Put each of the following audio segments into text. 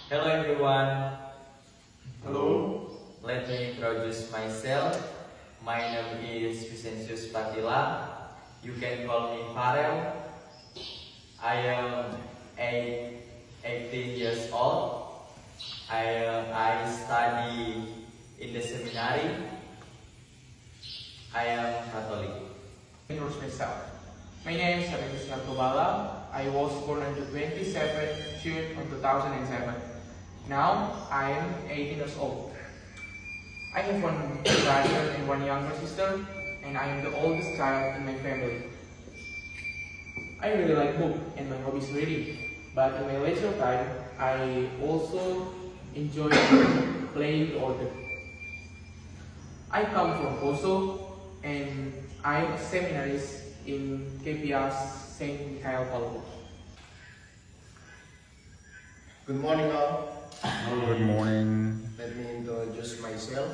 Hello everyone. Hello. Let me introduce myself. My name is Vicensius Patila. You can call me Farel. I am 18 years old. I study in the seminary. I am Catholic. Introduce myself. My name is Sarantis Natubala. I was born on the 27th June of 2007. Now I am 18 years old. I have one brother and one younger sister, and I am the oldest child in my family. I really like books and my hobby is reading, but in my leisure time, I also enjoy playing the organ. I come from Poso, and I am a seminarist in KPR St. Michael College. Good morning all. Good morning. Let me introduce myself.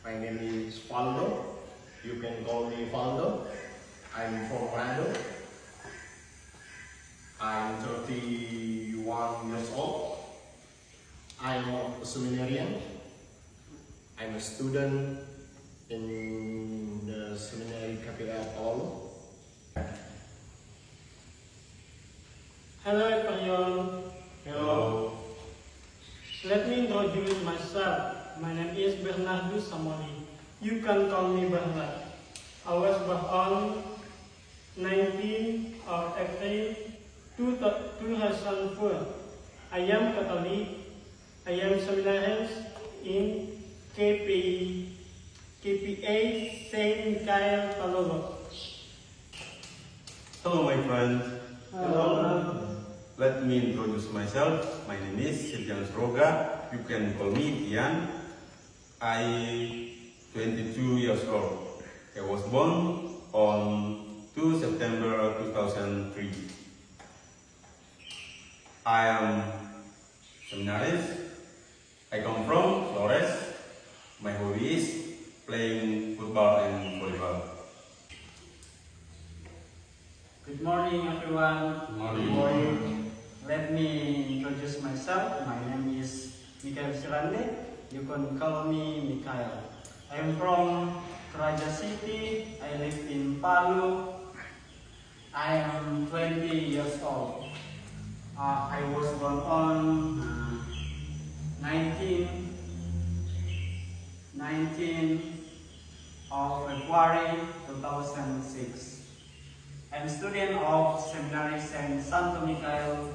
My name is Faldo. You can call me Faldo. I'm from Manado. I'm 31 years old. I'm a seminarian. I'm a student in the seminary KPR Polo. Hello everyone. Hello. Let me introduce myself. My name is Bernardo Samori. You can call me Bernard. I was born on 19th of April 2004. I am Catholic. I am seminarist in KPA St. Michael Palolo. Hello, my friend. Hello. Let me introduce myself. My name is Silvianus Roga. You can call me Ian. I 22 years old. I was born on 2 September 2003. I am seminarist. I come from Flores. My hobby is playing football and volleyball. Good morning, everyone. Good morning. Let me introduce myself. My name is Mikael Sirande. You can call me Mikael. I am from Toraja City. I live in Palu. I am 20 years old. I was born on 19 of February 2006. I'm a student of Seminary St. Santo Michael